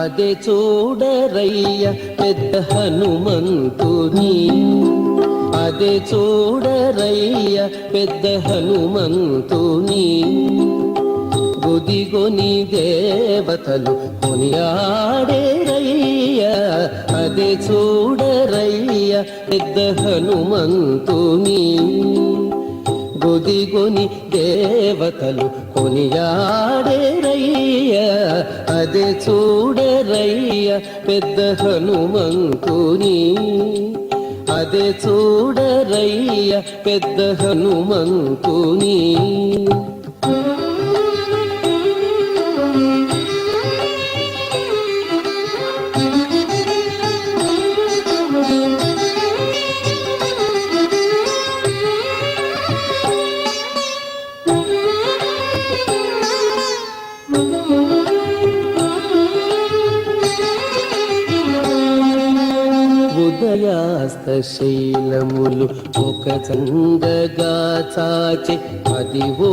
అదే చూడరయ్య పెద్ద హనుమంతుని, అదే చూడరయ్య పెద్ద హనుమంతుని. గుదిగొని దేవతలు కొనియాడేరయ్య, అదే చూడరయ్య పెద్ద హనుమంతుని. గుదిగొని దేవతలు కొనియాడేరయ్య, అదే చూడరయ్య పెద్ద హనుమంతుని. అదే చూడరయ్య పెద్ద హనుమంతుని. ఉదయాస్తశైలములు ఒక చందగా చాచె, అదివో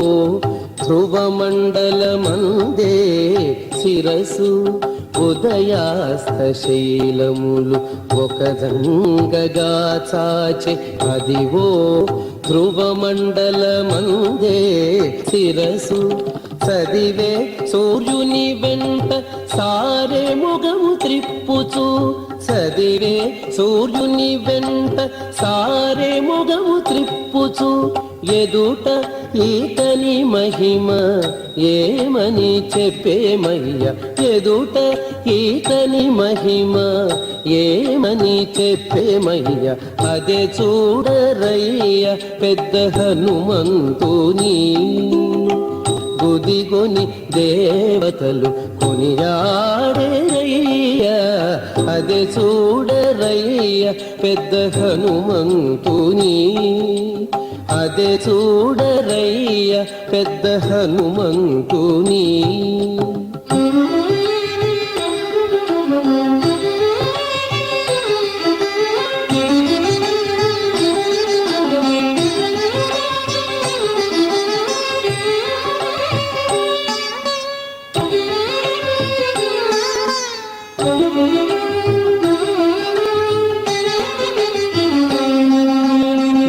ధ్రువమండలమందే శిరసు. ఉదయాస్తశైలములు ఒక చందగా చాచె, అదివో ధ్రువమండలమందే శిరసు. చదివే సూర్యుని వెంట సారే ముగము త్రిప్పుచు, చదివే సూర్యుని వెంట సారే ముగము త్రిప్పుచు. ఎదుట ఈతని మహిమ ఏమని చెప్పేమయ్య, ఎదుట ఈతని మహిమ ఏమని చెప్పేమయ్య. అదే చూడరయ్య పెద్ద హనుమంతుని. గుదిగొని దేవతలు కొనియాడేరయ్య, అదే చూడరయ్య పెద్ద హనుమంతుని. అదే చూడరయ్య పెద్ద హనుమంతుని.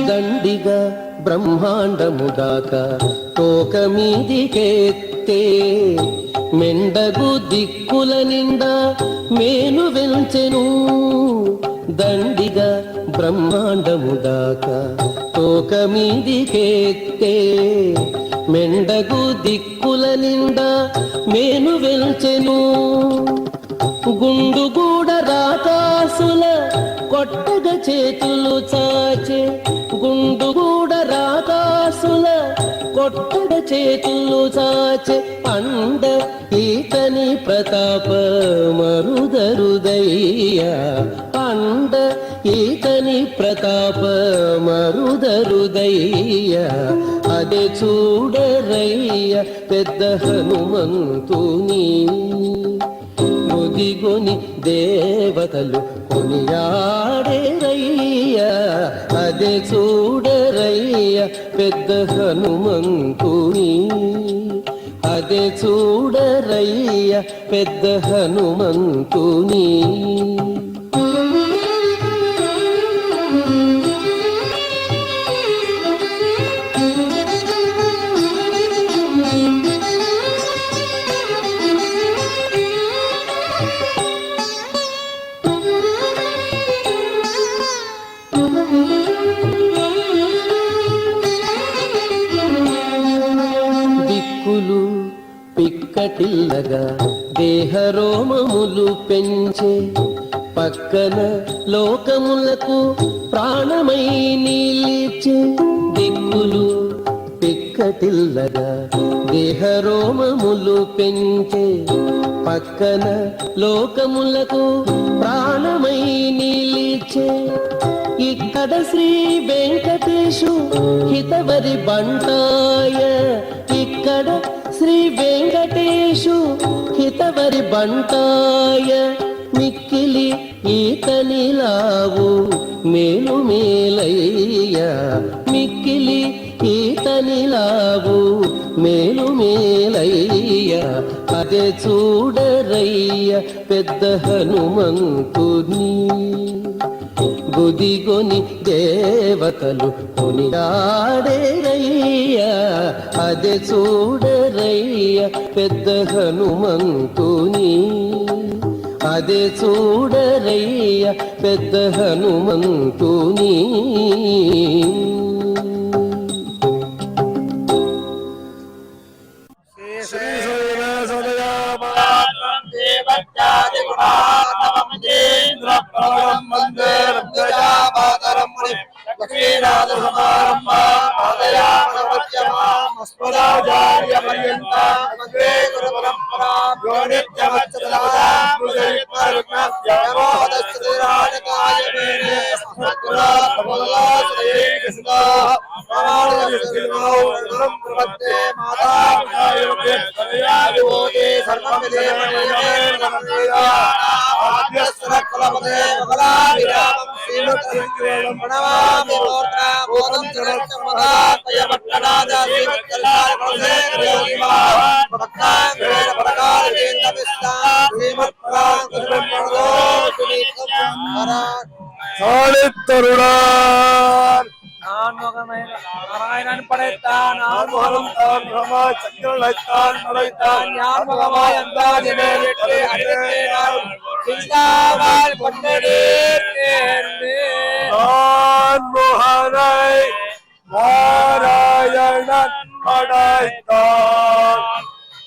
దండిగా బ్రహ్మాండము దాకా తోక మీదికెత్తే, మెండగు దిక్కుల నిండా మేలు వెంచెను. దండిగా బ్రహ్మాండము దాకా తోక మీదికెత్తే, మెండగు దిక్కుల నిండా మేలు వెంచెను. గుండుగూడ రాకాసుల కొట్టగ చేతులు చాచే, గుండుగూడ రాకాసుల కొట్టగ చేతులు చాచే. అండ ఈతని ప్రతాప మరుదరుదయ్య, అండ ఈతని ప్రతాప మరుదరుదయ్య. అదే చూడరయ్య పెద్ద హనుమంతుని. గుదిగొని దేవతలు కొనియాడేరయ్య, అదే చూడరయ్య పెద్ద హనుమంతుని. అదే చూడరయ్య పెద్ద హనుమంతుని. పిక్కటిల్లగా దేహరోమములు పెంచే పక్కన లోకములకు ప్రాణమై నిలిచే దిక్కులు పిక్కటిల్లగా దేహరోమములు పెంచే పక్కన లోకములకు ప్రాణమై నిలిచే ఇక్కడ శ్రీ వెంకటేశు హితవరి బంటాయ ఇక్కడ శ్రీ వెంకటేశు హితవరి బంటాయ మిక్కిలి ఈతనిలావు మేలు మేలయ్య మిక్కిలి ఈతనిలావు మేలు మేలయ్య అదే చూడరయ్య పెద్ద హనుమంతుని గుదిగొని దేవతలు కొనియాడేరయ్య అదే చూడరయ్య పెద్ద హనుమంతుని అదే చూడరయ్య పెద్ద హనుమంతుని நாராயணன் படைத்தான் ஆறுமுகம் தான் சக்கரன் அழைத்தான் நடைத்தான் ஞானமுகமாய் அந்தாதி மேலிட்டு அடித்தேனார் சிந்தாவால் கொண்டடே தேர்ந்து ஆன்முகனை நாராயணன் படைத்தான்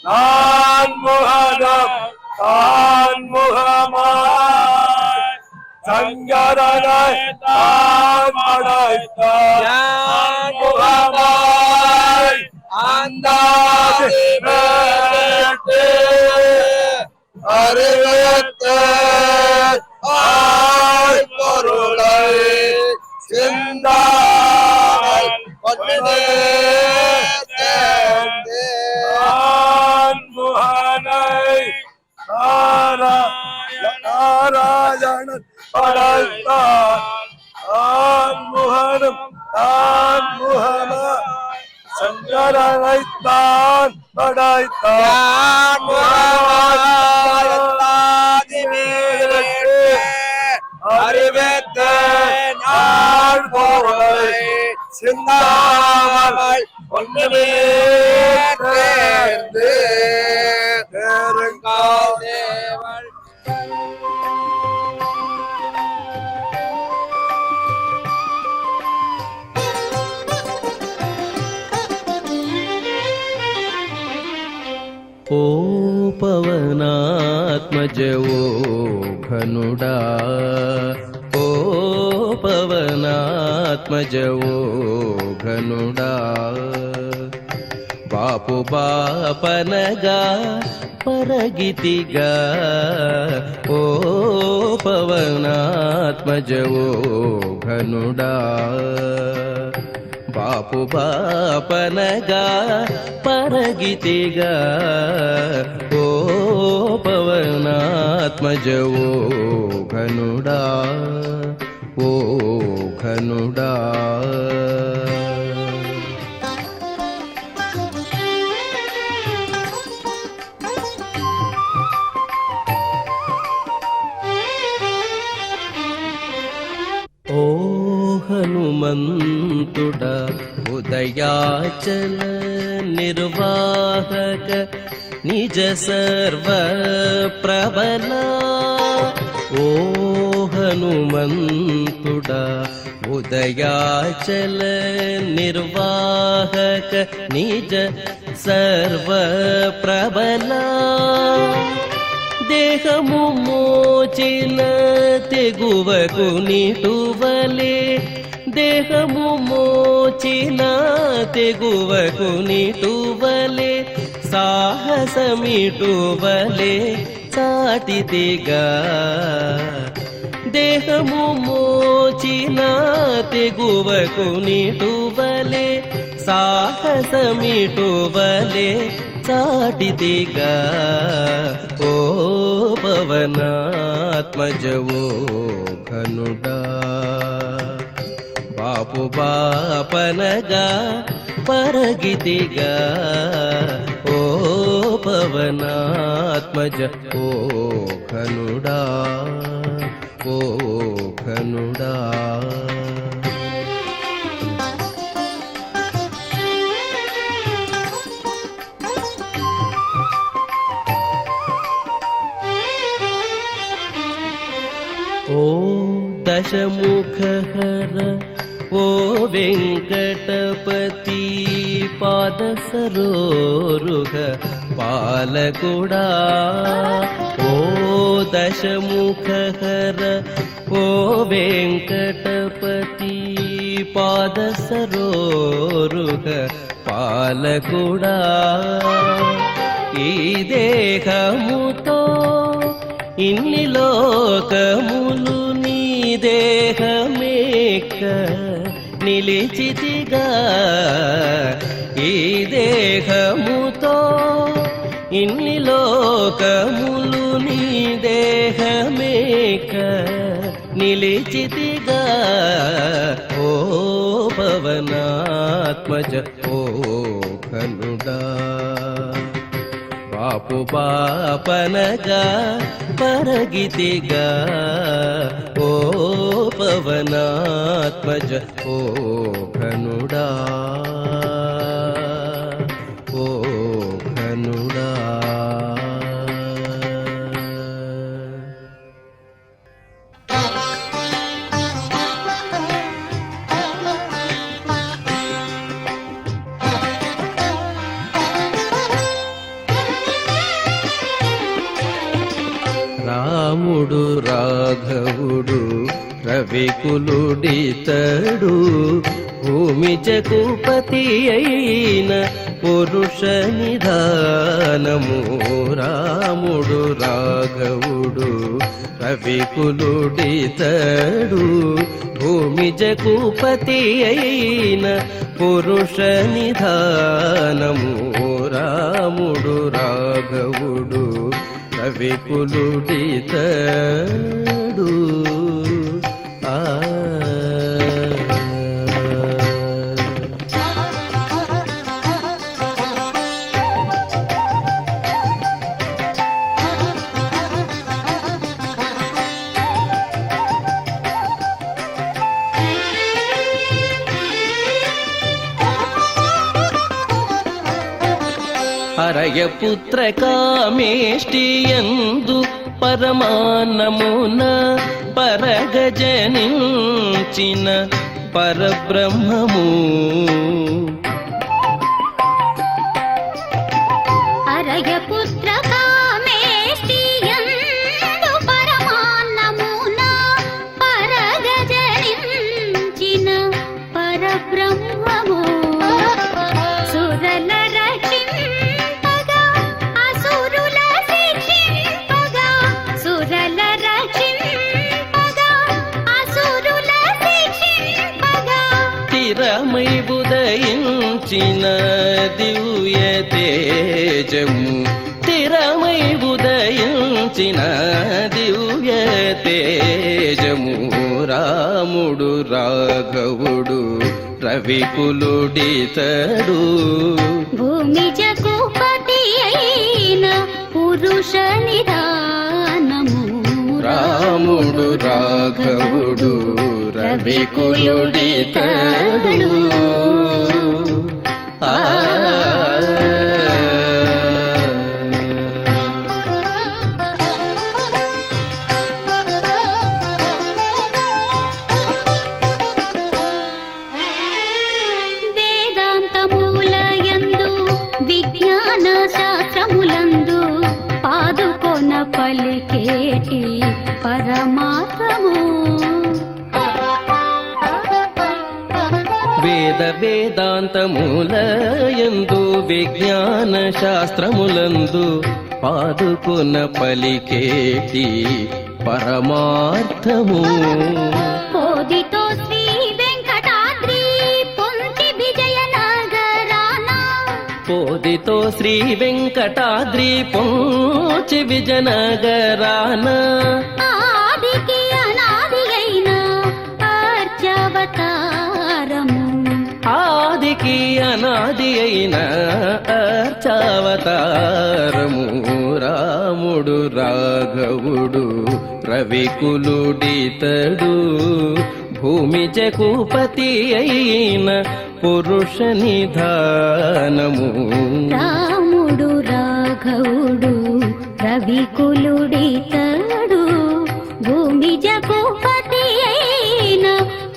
நான்முகனம் தான்முகமாய் சங்கரனை தான் படைத்தான் முகமாய் அந்தாதி மேலிட்டு அறிவித்து பொருளை சிந்தாய் கொண்டே தேர்ந்து ஆன்முகனை நாராயணன் படைத்தான் ஆன்முகனும் தான் முகமா சங்கரனைத்தான் படைத்தான் அறிவித்த நான் பொருளை சிந்தாமல் ஒன்றுமே தேர்ந்து தேருங்கால் தேவள் ఓ పవనాత్మజ ఓ ఘనుడా ఓ పవనాత్మజ ఓ ఘనుడా బాపు బాపనగా పరగితిగా ఓ పవనాత్మజ ఓ ఘనుడా బాపు బాపనగా పరగితిగా ఓ పవనాత్మజ ఓ ఘనుడా ఓ ఘనుడా ఓ హనుమంతుడా ఉదయాచల నిర్వాహక నిజ సర్వ ప్రబల ఓ హనుమంతుడా ఉదయాచల నిర్వాహక నిజ సర్వ ప్రబల దేహము మోచిన తెగువకు నిటువలే దేహము మోచిన తెగువకు నిటువలే సాహసమిటువలే చాటిదిగా దేహము మోచిన తెగువకు నిటువలే సాహసమిటువలే చాటిదిగా ఓ పవనాత్మజవో ఘనుడా బాపు బాపనగా పరగితిగా ఓ పవనాత్మజ ఓ ఘనుడా ఓ ఘనుడా ఓ దశముఖహర ఓ వెంకటపతి పాద సరోరుగ పాలకుడా ఓ దశముఖహర ఓ వెంకటపతి పాద సరోరుగ పాలకుడా ఈ దేహముతో ఇన్ని లోకములు నీ దేహమేక నిలిచితిగా ఈ దేహముతో ఇన్ని లోకములు నీ దేహమేక నిలిచితిగా ఓ పవనాత్మజ ఓ ఘనుడా బాపు బాపనగా పరగితిగా ఓ పవనాత్మజ ఓ ఘనుడా ఓ ఘనుడా రాముడు రాఘవుడు రవికులుడితడు భూమి జగుపతి అయిన పురుష నిధానము రాముడు రాఘవుడు రవికులుడితడు భూమి జగుపతి అయిన పురుష నిధానము రాముడు రాఘవుడు రవికులుడితడు ఆ హరయపుత్ర కామేష్టియందు పరమాన్నమున పరగజనించిన పరబ్రహ్మము హరయపుత్ర కామేష్టియందు పరమాన్నమున పరగజనించిన పరబ్రహ్మము సురల స్థిరమై ఉదయించిన దివ్య తేజము స్థిరమై ఉదయించిన దివ్య తేజము రాముడు రాఘవుడు రవికులుడితడు భూమి జగుపతి అయిన పురుష నిధానము రాముడు రాఘవుడు రవికులుడితడు ఆ వేదాంతమూలయందు విజ్ఞాన పరమార్థము. వేద వేదాంతములయందు విజ్ఞాన శాస్త్రములందు పాదుకున్న పలికేటి పరమార్థము. కోదితో శ్రీ వెంకటాద్రి పొంచి విజయనగరాన, కోదితో శ్రీ వెంకటాద్రి పొంచి విజయనగరాన, ఆదికి అనాది అయిన అర్చావతారము. ఆదికి అనాది అయిన అర్చావతారము. రాముడు రాఘవుడు రవికులుడితడు, భూమి జకుపతి అయిన పురుష నిధానము. రాముడు రాఘవుడు రవికులుడితడు, భూమి జకుపతి అయిన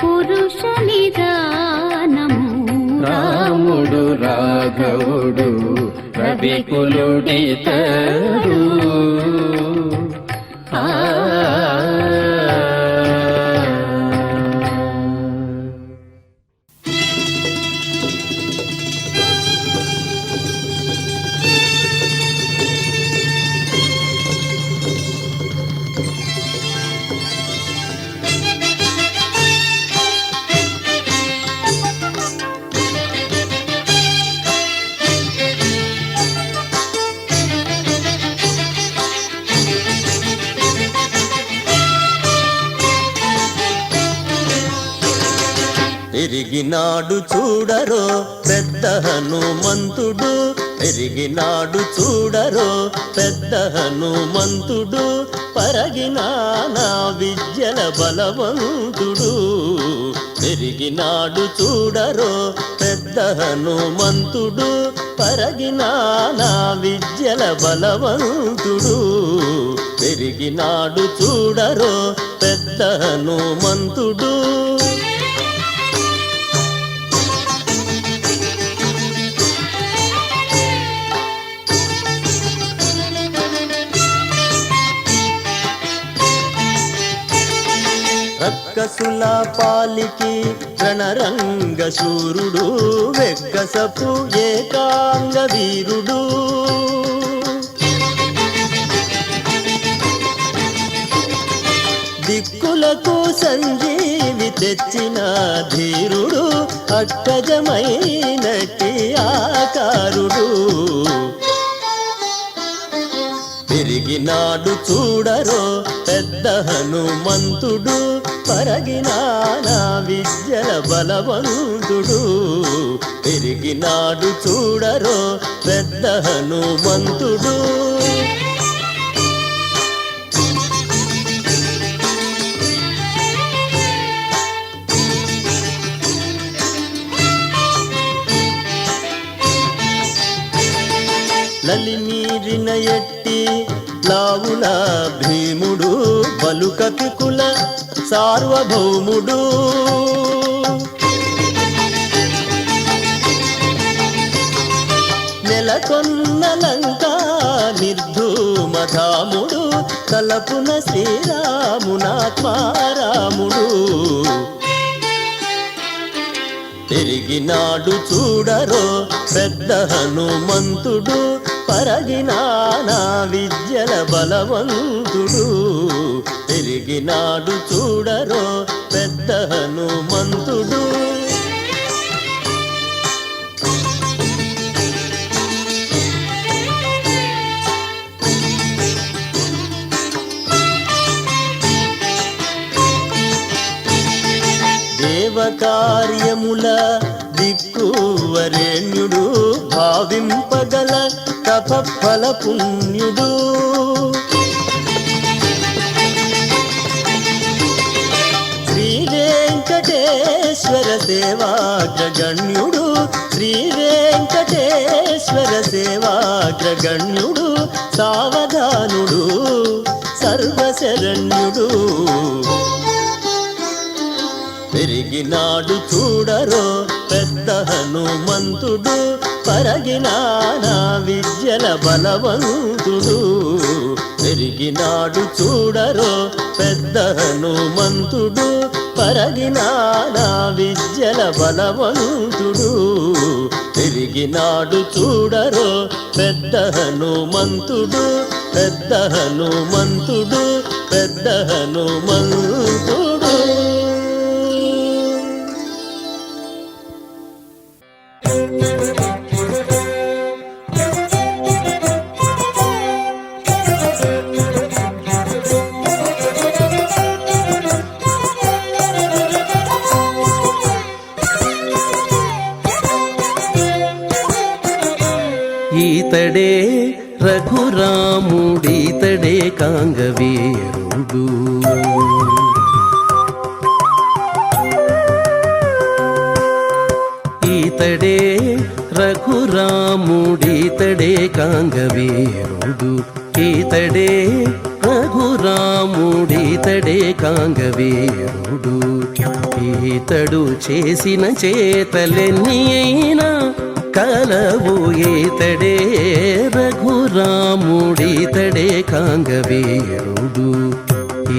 పురుష నిధానము. రాముడు రాఘవుడు రవికులుడితడు. ఎరిగినాడు చూడరో పెద్ద హనుమంతుడు, ఎరిగినాడు చూడరో పెద్ద హనుమంతుడు, పరగినా నా విద్యల బలవంతుడు. ఎరిగినాడు చూడరో పెద్ద హనుమంతుడు, పరగినా నా విద్యల బలవంతుడు. ఎరిగినాడు చూడరో పెద్ద హనుమంతుడు. రక్కసుల పాలికి రణరంగ శూరుడు, వెక్కసపు ఏకాంగ వీరుడు. దిక్కులకు సంజీవి తెచ్చిన ధీరుడు, అక్కజమైనటి ఆకారుడు. పెరిగినాడు చూడరో పెద్ద హనుమంతుడు, పరగినా నా విద్యల బలవంతుడు. పెరిగినాడు చూడరో పెద్ద హనుమంతుడు. లలిమీరిన ఎట్టి లావుల భీముడు, బలుకపికుల సార్వభౌముడు. నెలకొన్న లంకా నిర్ధూమధాముడు, తలపున శ్రీరామునాత్మారాముడు. పెరిగినాడు చూడరో పెద్ద హనుమంతుడు, పరగినా నా విద్యల బలవంతుడు. పెరిగినాడు చూడరో పెద్ద హనుమంతుడు. దేవకార్యముల దిక్కువరేణ్యుడు, భావింపగల తపఫల పుణ్యుడు. శ్రీ వెంకటేశ్వర సేవాగ్రగణ్యుడు, శ్రీ వెంకటేశ్వర సేవాగ్రగణ్యుడు. సావధానుడు సర్వశరణ్యుడు. పెరిగినాడు చూడరో పెద్ద హనుమంతుడు, పరగినా నా విద్యల బలవంతుడు. పెరిగినాడు చూడరో పెద్ద హనుమంతుడు పరగినాడా విద్యల బలవంతుడు పెరిగినాడు చూడరో పెద్ద హనుమంతుడు పెద్ద హనుమంతుడు పెద్ద హనుమంతుడు ఈతడే రఘురాముడీతడే కాంగవీరుడు ఈతడే రఘురాముడీతడే కాంగవీరుడు ఈతడే రఘురాముడీతడే కాంగవీరుడు ఈతడు చేసిన చేతలెన్ని అయినా కలవు ఈతడే రఘురాముడీతడే కాంగవీరుడు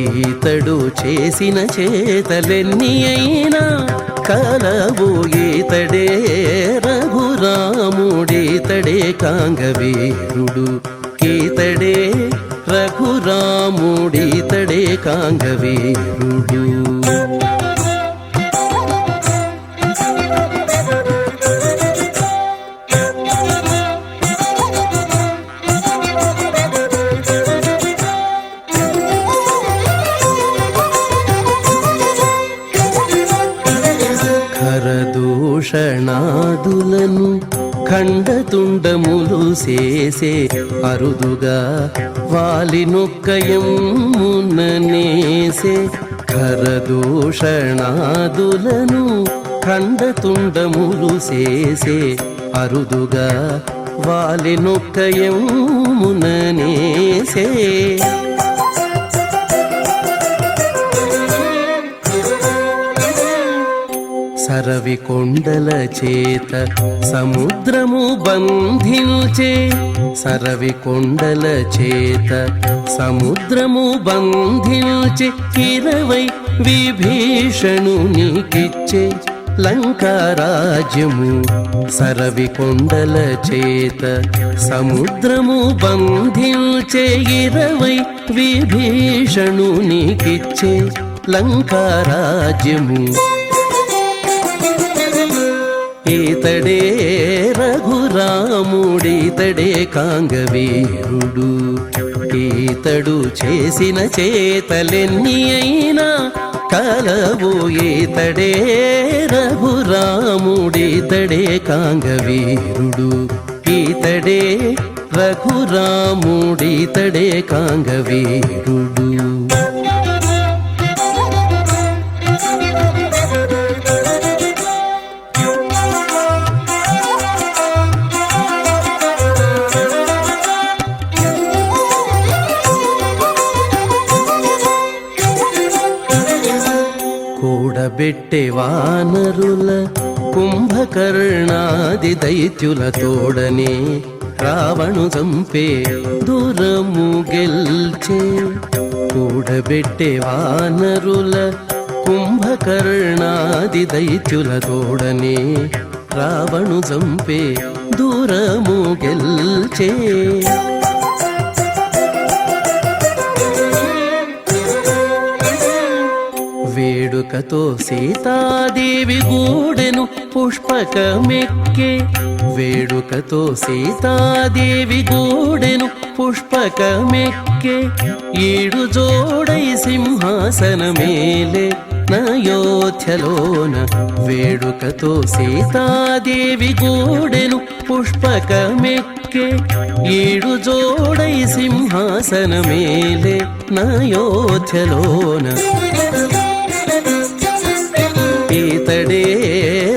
ఈతడు చేసిన చేతలెన్ని అయినా కలవు ఈతడే రఘురాముడీతడే కాంగవీరుడు ఈతడే రఘురాముడీతడే కాంగవీరుడు ఖరదూషణాదులను ఖండతుండములు చేసే అరుదుగా వాలినొక్కయముననేసే ఖరదూషణాదులను ఖండతుండములు చేసే అరుదుగా వాలినొక్కయముననేసే సరవి కొండల చేత సముద్రము బంధించే సరవి కొండల చేత సముద్రము బంధించే 20 విభీషణునికిచ్చే లంకారాజ్యము సరవి కొండల చేత సముద్రము బంధించే 20 విభీషణునికిచ్చే లంకారాజ్యము ఈతడే రఘురాముడీతడే కాంగవీరుడు ఈతడు చేసిన చేతలెన్ని అయినా కలవు ఈతడే రఘురాముడీతడే కాంగవీరుడు ఈతడే రఘురాముడీతడే కాంగవీరుడు కూడబెట్టే వానరుల కుంభకర్ణాది దైత్యుల తోడనే రావణు చంపే దూరము గెల్చే కూడబెట్టే వానరుల కుంభకర్ణాది దైత్యుల తోడనే రావణు చంపే దూరము గెల్చే వేడుకతో సీతాదేవి గూడెను పుష్పకమెక్కే వేడుకతో సీతాదేవి గూడెను పుష్పకమెక్కే 7 జోడై సింహాసనమేలే నయోధ్యలోన వేడుకతో సీతాదేవి గూడెను పుష్పకమెక్కే 7 జోడై సింహాసనమేలే నయోధ్యలోన ఈతడే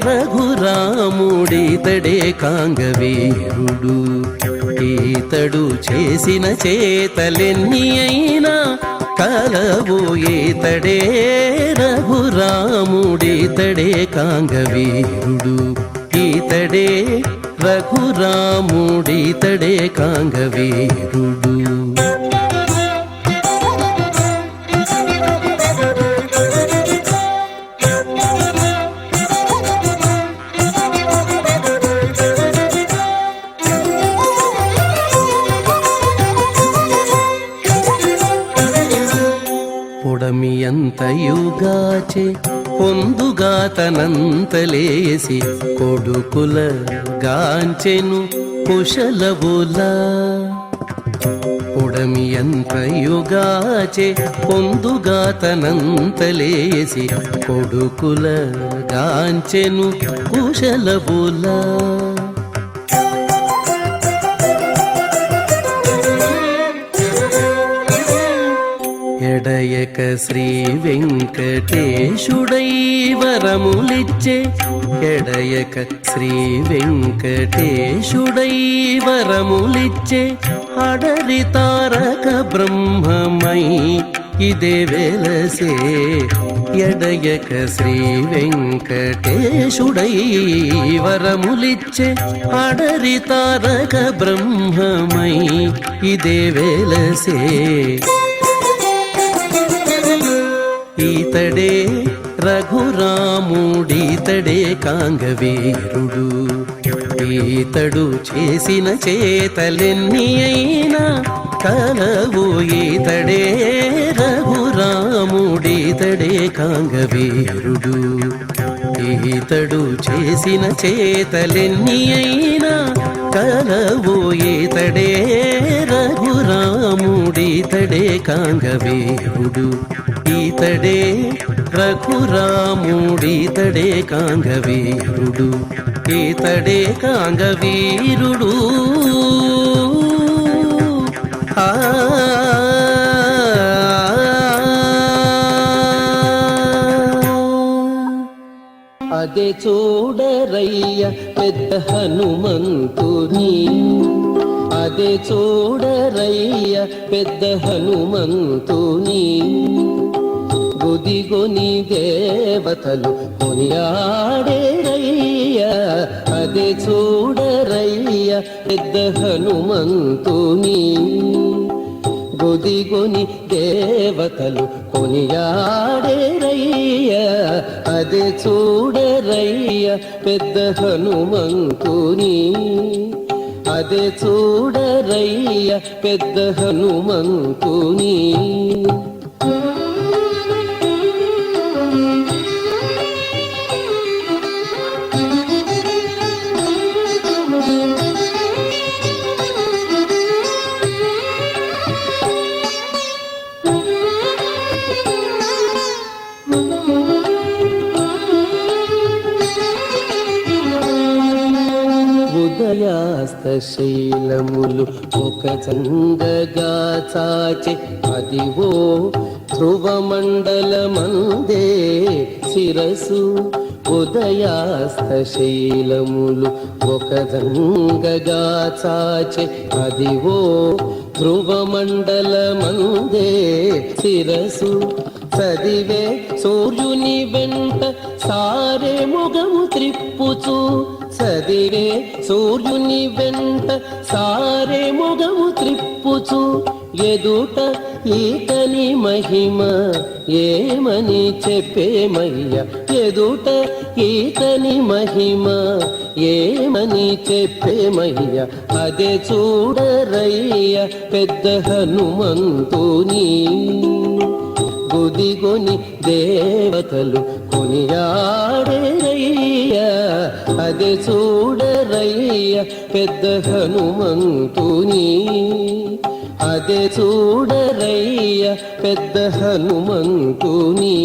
రఘురాముడీతడే కాంగవీరుడు ఈతడు చేసిన చేతలెన్ని అయినా కలవు ఈతడే రఘురాముడీతడే కాంగవీరుడు ఈతడే రఘురాముడీతడే కాంగవీరుడు గాచే పొందుగా తనంతలేసి కొడుకుల గాంచెను కుశలవులా ఉడమి ఎంతయుగాచే పొందుగా తనంతలేసి కొడుకుల గాంచెను కుశలవులా ఎడయక శ్రీ వెంకటేశుడై వరములిచ్చే ఎడయక శ్రీ వెంకటేశుడై వరములిచ్చే అడరి తారక బ్రహ్మమై ఇదే వెలసే ఎడయక శ్రీ వెంకటేశుడై వరములిచ్చే అడరి తారక బ్రహ్మమై ఇదే వెలసే ఈతడే రఘురాముడీతడే కాంగవీరుడు ఈతడు చేసిన చేతలెన్ని అయినా కలవు ఈతడే రఘురాముడీతడే కాంగవీరుడు ఈతడు చేసిన చేతలెన్ని అయినా కలవు ఈతడే రఘురాముడీతడే కాంగవీరుడు ఈతడే రఘురాముడీతడే కాంగవీరుడు ఈతడే కాంగవీరుడు ఆ అదే చూడరయ్య పెద్ద హనుమంతుని అదే చూడరయ్య పెద్ద హనుమంతుని గుదిగొని దేవతలు కొనియాడేరయ్య అదే చూడరయ్య పెద్ద హనుమంతుని గుదిగొని దేవతలు కొనియాడేరయ్య అదే చూడరయ్య పెద్ద హనుమంతుని అదే చూడరయ్య పెద్ద హనుమంతుని ఉదయాస్తశైలములు ఒక చందగా చాచే అదివో ధ్రువమండలమందే శిరసు ఉదయాస్తశైలములు ఒక చందగా చాచే అదివో ధ్రువమండలమందే శిరసు చదివే సూర్యుని వెంట సారే ముగము త్రిప్పుచు చదివే సూర్యుని వెంట సారే ముగము త్రిప్పుచు ఎదుట ఈతని మహిమ ఏమని చెప్పేమయ్య ఎదుట ఈతని మహిమ ఏమని చెప్పేమయ్య అదే చూడరయ్య పెద్ద హనుమంతుని గుదిగొని దేవతలు కొనియాడేరయ్య అదే చూడరయ్య పెద్ద హనుమంతుని అదే చూడరయ్య పెద్ద హనుమంతుని